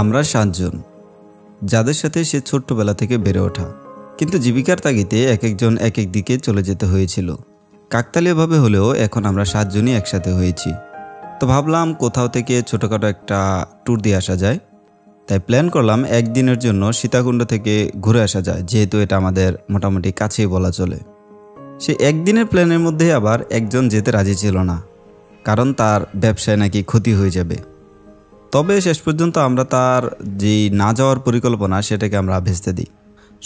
আমরা 7 জন, যাদের সাথে সে ছোট্টবেলা থেকে বেড়ে ওঠা, কিন্তু জীবিকার তাগিদে এক একজন এক এক দিকে চলে যেতে হয়েছিল। কাকতালীয়ভাবে হলেও এখন আমরা 7 জনই একসাথে হয়েছি। তো ভাবলাম কোথাও থেকে ছোটোখাটো একটা ট্যুর দিয়ে আসা যায়। তাই প্ল্যান করলাম একদিনের জন্য সীতাকুণ্ড থেকে ঘুরে আসা যায়, যেহেতু এটা আমাদের মোটামুটি কাছেই বলা চলে। সে একদিনের প্ল্যানের মধ্যে আবার একজন যেতে রাজি ছিল না, কারণ তার ব্যবসায় নাকি ক্ষতি হয়ে যাবে। তবে শেষ পর্যন্ত আমরা তার যে না যাওয়ার পরিকল্পনা সেটাকে আমরা ভেস্তে দিই।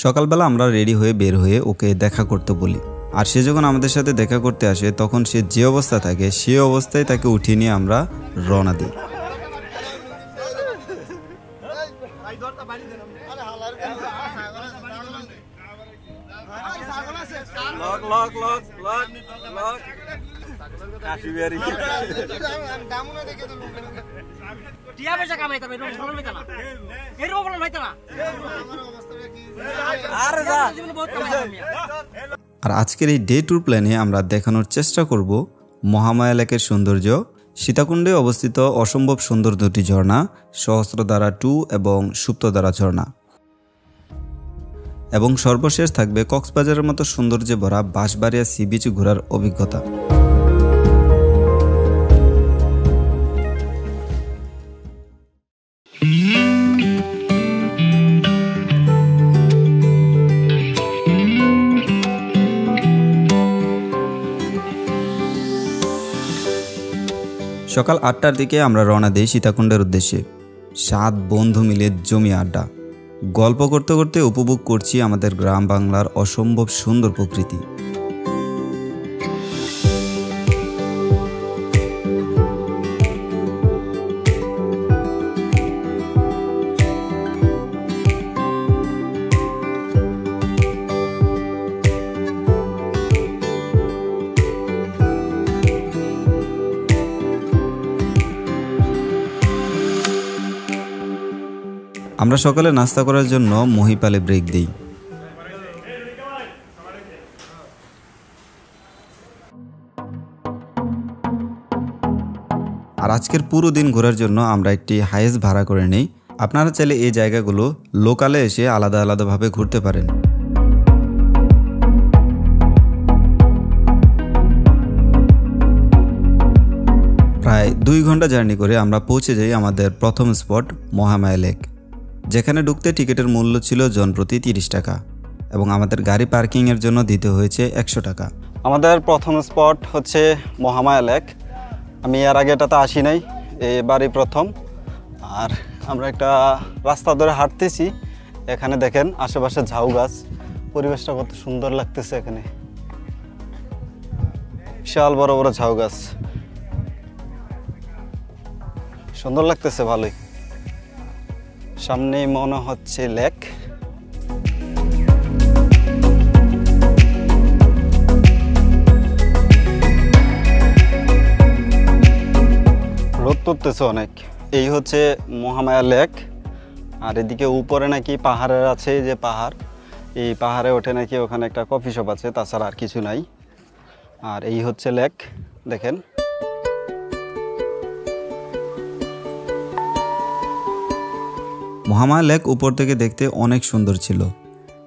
সকালবেলা আমরা রেডি হয়ে বের হয়ে ওকে দেখা করতে বলি, আর সে যখন আমাদের সাথে দেখা করতে আসে তখন সে যে অবস্থা থাকে সে অবস্থায় তাকে উঠিয়ে নিয়ে আমরা রওনা দিই। আর আজকের এই ডে ট্যুর প্ল্যানে আমরা দেখানোর চেষ্টা করব মহামায়া লেকের সৌন্দর্য, সীতাকুণ্ডে অবস্থিত অসম্ভব সুন্দর দুটি ঝর্ণা, সহস্রধারা 2 এবং সুপ্তধারা ঝর্ণা, এবং সর্বশেষ থাকবে কক্সবাজারের মতো সৌন্দর্যে ভরা বাঁশবাড়িয়া সি বিচ ঘোরার অভিজ্ঞতা। সকাল 8টার দিকে আমরা রওনা দিই সীতাকুণ্ডের উদ্দেশ্যে। 7 বন্ধু মিলে জমি আড্ডা, গল্প করতে করতে উপভোগ করছি আমাদের গ্রাম বাংলার অসম্ভব সুন্দর প্রকৃতি। আমরা সকালে নাস্তা করার জন্য মহিপালে ব্রেক দিই। আর আজকের পুরো দিন ঘোরার জন্য আমরা একটি হাইস ভাড়া করে নেই। আপনারা চাইলে এই জায়গাগুলো লোকালে এসে আলাদা আলাদাভাবে ঘুরতে পারেন। প্রায় 2 ঘন্টা জার্নি করে আমরা পৌঁছে যাই আমাদের প্রথম স্পট মহামায়া লেক, যেখানে ঢুকতে টিকিটের মূল্য ছিল জনপ্রতি 30 টাকা এবং আমাদের গাড়ি পার্কিংয়ের জন্য দিতে হয়েছে 100 টাকা। আমাদের প্রথম স্পট হচ্ছে মহামায়া লেক। আমি এর আগে এটাতে আসি নাই, এবারই প্রথম। আর আমরা একটা রাস্তা ধরে হাঁটতেছি, এখানে দেখেন আশেপাশে ঝাউ গাছ, পরিবেশটা কত সুন্দর লাগতেছে। এখানে বিশাল বড় বড় ঝাউ গাছ, সুন্দর লাগতেছে ভালোই। সামনে মনে হচ্ছে লেক। রোদ পড়তেছে অনেক। এই হচ্ছে মহামায়া লেক। আর এদিকে উপরে নাকি পাহাড়ের আছে, যে পাহাড়, এই পাহাড়ে ওঠে নাকি ওখানে একটা কফি শপ আছে, তাছাড়া আর কিছু নাই। আর এই হচ্ছে লেক, দেখেন। মহামায়া লেক উপর থেকে দেখতে অনেক সুন্দর ছিল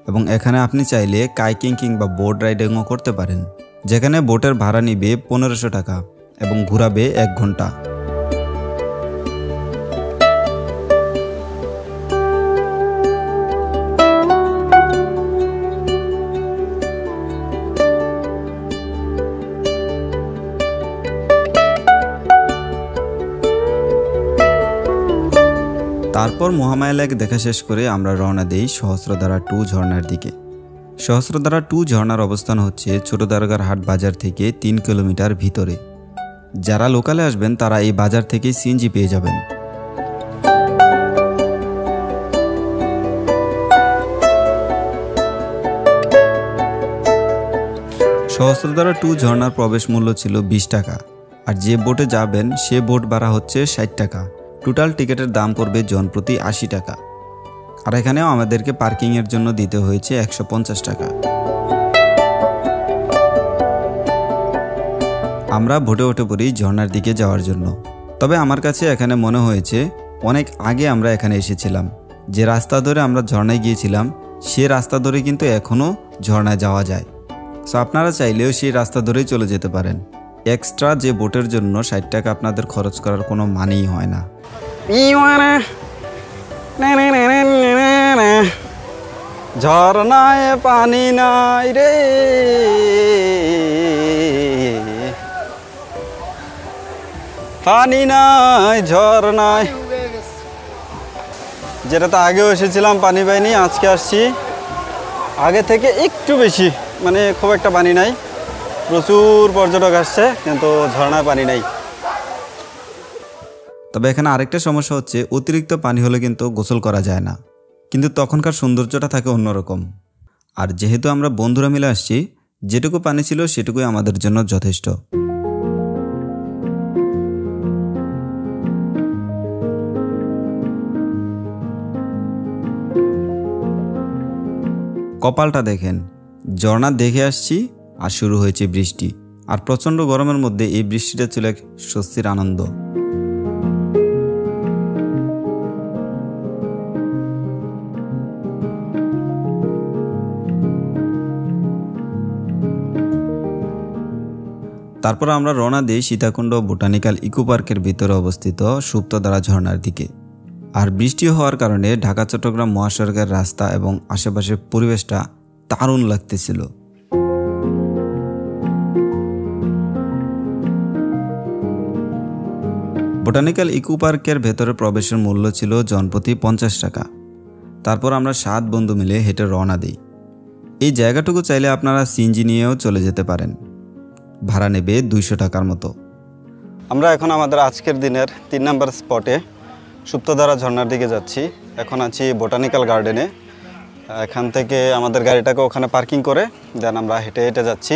এবং এখানে আপনি চাইলে কাইকিং কিংবা বোট রাইডিংও করতে পারেন, যেখানে বোটের ভাড়া নিবে 1500 টাকা এবং ঘুরাবে 1 ঘন্টা। তারপর মহামায়া লেক দেখা শেষ করে আমরা রওনা দিই সহস্রধারা 2 ঝর্ণার দিকে। সহস্রধারা 2 ঝর্ণার অবস্থান হচ্ছে ছোট দারগার হাট বাজার থেকে 3 কিলোমিটার ভিতরে। যারা লোকালে আসবেন তারা এই বাজার থেকে সিএনজি পেয়ে যাবেন। সহস্রধারা 2 ঝর্ণার প্রবেশ মূল্য ছিল 20 টাকা, আর যে বোটে যাবেন সে বোট ভাড়া হচ্ছে 60 টাকা। টোটাল টিকিটের দাম পড়বে জনপ্রতি 80 টাকা। আর এখানেও আমাদেরকে পার্কিংয়ের জন্য দিতে হয়েছে 150 টাকা। আমরা বোটে উঠে পড়ি ঝর্ণার দিকে যাওয়ার জন্য। তবে আমার কাছে এখানে মনে হয়েছে অনেক আগে আমরা এখানে এসেছিলাম। যে রাস্তা ধরে আমরা ঝর্ণায় গিয়েছিলাম সে রাস্তা ধরে কিন্তু এখনও ঝর্ণায় যাওয়া যায়। সো আপনারা চাইলেও সেই রাস্তা ধরেই চলে যেতে পারেন। এক্সট্রা যে বোটের জন্য 60 টাকা আপনাদের খরচ করার কোনো মানেই হয় না। ঝর্ণায় পানি নাই রে, পানি নাই ঝর্ণায়। যেটাতে আগেও এসেছিলাম পানি পাইনি, আজকে আসছি আগে থেকে একটু বেশি, মানে খুব একটা পানি নাই। প্রচুর পর্যটক আসছে কিন্তু ঝর্ণায় পানি নাই। তবে এখানে আরেকটা সমস্যা হচ্ছে অতিরিক্ত পানি হলে কিন্তু গোসল করা যায় না, কিন্তু তখনকার সৌন্দর্যটা থাকে অন্যরকম। আর যেহেতু আমরা বন্ধুরা মিলে আসছি, যেটুকু পানি ছিল সেটুকুই আমাদের জন্য যথেষ্ট। কপালটা দেখেন, ঝর্ণা দেখে আসছি আর শুরু হয়েছে বৃষ্টি। আর প্রচণ্ড গরমের মধ্যে এই বৃষ্টিটা ছিল এক স্বস্তির আনন্দ। তারপর আমরা রওনা দিই সীতাকুণ্ড বোটানিক্যাল ইকো পার্কের ভিতরে অবস্থিত সুপ্তধারা ঝর্ণার দিকে। আর বৃষ্টি হওয়ার কারণে ঢাকা চট্টগ্রাম মহাসড়কের রাস্তা এবং আশেপাশের পরিবেশটা দারুণ লাগতেছিল। বোটানিক্যাল ইকো পার্কের ভেতরে প্রবেশের মূল্য ছিল জনপ্রতি 50 টাকা। তারপর আমরা 7 বন্ধু মিলে হেঁটে রওনা দিই। এই জায়গাটুকু চাইলে আপনারা সিএনজি নিয়েও চলে যেতে পারেন, ভাড়া নেবে 200 টাকার মতো। আমরা এখন আমাদের আজকের দিনের 3 নম্বর স্পটে সুপ্তধারা ঝর্ণার দিকে যাচ্ছি। এখন আছি বোটানিক্যাল গার্ডেনে। এখান থেকে আমাদের গাড়িটাকে ওখানে পার্কিং করে দেন আমরা হেঁটে হেঁটে যাচ্ছি।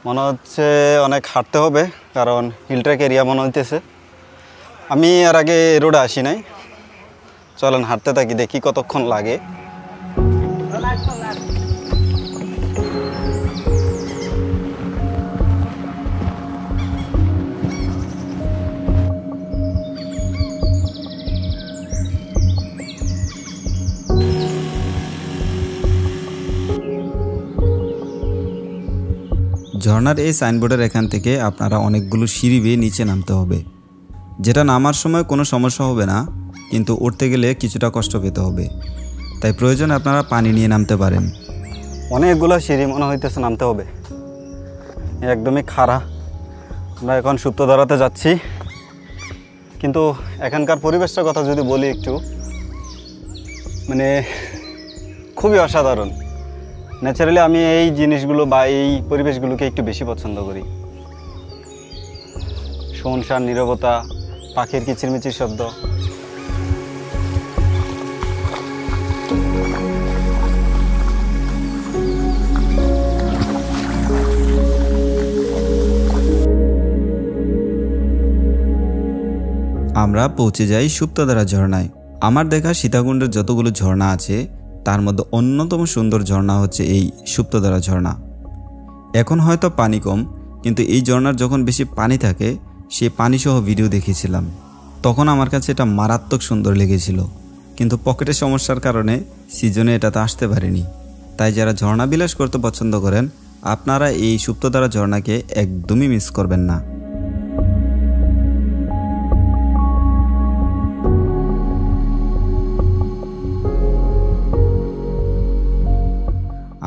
মনে হচ্ছে অনেক হাঁটতে হবে, কারণ হিল ট্র্যাক এরিয়া মনে হইতেছে। আমি এর আগে রোডে আসি নাই। চলেন হাঁটতে থাকি, দেখি কতক্ষণ লাগে। ঝর্ণার এই সাইনবোর্ডের এখান থেকে আপনারা অনেকগুলো সিঁড়ি বেয়ে নিচে নামতে হবে, যেটা নামার সময় কোনো সমস্যা হবে না, কিন্তু উঠতে গেলে কিছুটা কষ্ট পেতে হবে। তাই প্রয়োজনে আপনারা পানি নিয়ে নামতে পারেন। অনেকগুলো সিঁড়ি মনে হইতেছে নামতে হবে, একদমই খাড়া। আমরা এখন সুপ্তধারাতে যাচ্ছি, কিন্তু এখানকার পরিবেশটার কথা যদি বলি একটু, মানে খুবই অসাধারণ। ন্যাচারালি আমি এই জিনিসগুলো বা এই পরিবেশগুলোকে একটু বেশি পছন্দ করি। শুনশান নীরবতা, পাখির কিচিরমিচির শব্দ। আমরা পৌঁছে যাই সুপ্তধারা ঝর্ণায়। আমার দেখা সীতাকুণ্ডের যতগুলো ঝর্ণা আছে তার মধ্যে অন্যতম সুন্দর ঝর্ণা হচ্ছে এই সুপ্তধারা ঝর্ণা। এখন হয়তো পানি কম, কিন্তু এই ঝর্ণার যখন বেশি পানি থাকে সেই পানিসহ ভিডিও দেখেছিলাম, তখন আমার কাছে এটা মারাত্মক সুন্দর লেগেছিল। কিন্তু পকেটের সমস্যার কারণে সিজনে এটাতে আসতে পারিনি। তাই যারা ঝর্ণা বিলাস করতে পছন্দ করেন, আপনারা এই সুপ্তধারা ঝর্ণাকে একদমই মিস করবেন না।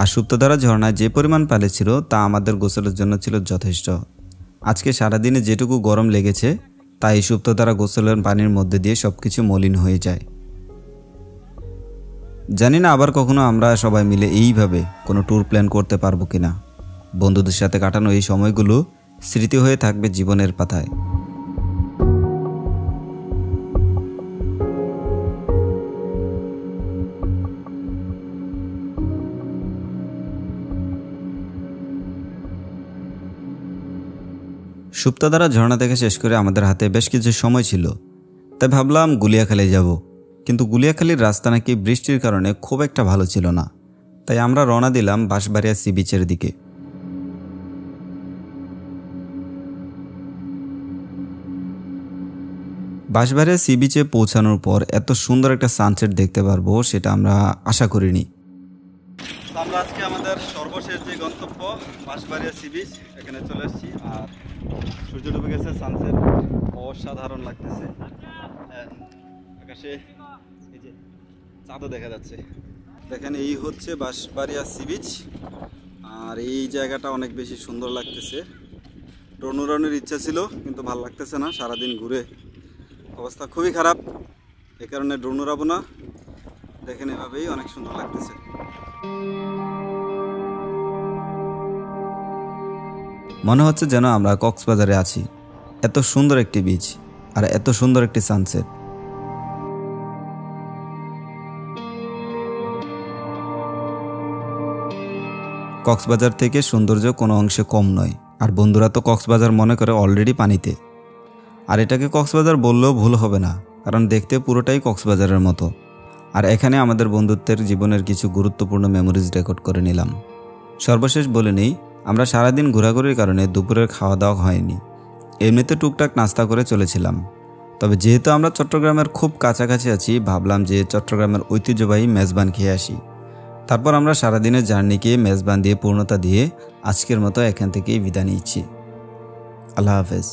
আর সুপ্তধারা ঝর্ণায় যে পরিমাণ পানি ছিল তা আমাদের গোসলের জন্য ছিল যথেষ্ট। আজকে সারাদিনে যেটুকু গরম লেগেছে তাই সুপ্তধারা গোসলের পানির মধ্যে দিয়ে সবকিছু মলিন হয়ে যায়। জানি না আবার কখনো আমরা সবাই মিলে এইভাবে কোনো ট্যুর প্ল্যান করতে পারবো কিনা। বন্ধুদের সাথে কাটানো এই সময়গুলো স্মৃতি হয়ে থাকবে জীবনের পাতায়। সুপ্তধারা ঝর্ণা থেকে শেষ করে আমাদের হাতে বেশ কিছু সময় ছিল, তাই ভাবলাম গুলিয়াখালী যাব। কিন্তু গুলিয়াখালীর রাস্তা নাকি বৃষ্টির কারণে খুব একটা ভালো ছিল না, তাই আমরা রওনা দিলাম বাঁশবাড়িয়া সি বিচের দিকে। বাঁশবাড়িয়া সি বিচে পৌঁছানোর পর এত সুন্দর একটা সানসেট দেখতে পারবো সেটা আমরা আশা করিনি। আমরা আজকে আমাদের সর্বশেষ যে গন্তব্য বাঁশবাড়িয়া সি বিচ, এখানে চলে এসেছি। আর সূর্য ডুবে গেছে, সানসেট অসাধারণ লাগতেছে। আকাশে এই যে চাঁদও দেখা যাচ্ছে। দেখেন এই হচ্ছে বাঁশবাড়িয়া সি বিচ। আর এই জায়গাটা অনেক বেশি সুন্দর লাগতেছে। ড্রোন উড়ানোর ইচ্ছা ছিল কিন্তু ভালো লাগতেছে না, সারাদিন ঘুরে অবস্থা খুবই খারাপ, এ কারণে ড্রোন উড়াবো না। দেখেন এভাবেই অনেক সুন্দর লাগতেছে। মনে হচ্ছে যেন আমরা কক্সবাজারে আছি। এত সুন্দর একটি বিচ আর এত সুন্দর একটি সানসেট। কক্সবাজার থেকে সৌন্দর্য কোনো অংশে কম নয়। আর বন্ধুরা তো কক্সবাজার মনে করে অলরেডি পানিতে। আর এটাকে কক্সবাজার বললেও ভুল হবে না, কারণ দেখতে পুরোটাই কক্সবাজারের মতো। আর এখানে আমাদের বন্ধুত্বের জীবনের কিছু গুরুত্বপূর্ণ মেমোরিজ রেকর্ড করে নিলাম। সর্বশেষ বলে নেই, আমরা সারাদিন ঘোরাঘুরির কারণে দুপুরের খাওয়া দাওয়া হয়নি। এমনিতে টুকটাক নাস্তা করে চলেছিলাম। তবে যেহেতু আমরা চট্টগ্রামের খুব কাছাকাছি আছি, ভাবলাম যে চট্টগ্রামের ঐতিহ্যবাহী মেজবান খেয়ে আসি। তারপর আমরা সারাদিনের জার্নিকে মেজবান দিয়ে পূর্ণতা দিয়ে আজকের মতো এখান থেকেই বিদায় নিচ্ছি। আল্লাহ হাফেজ।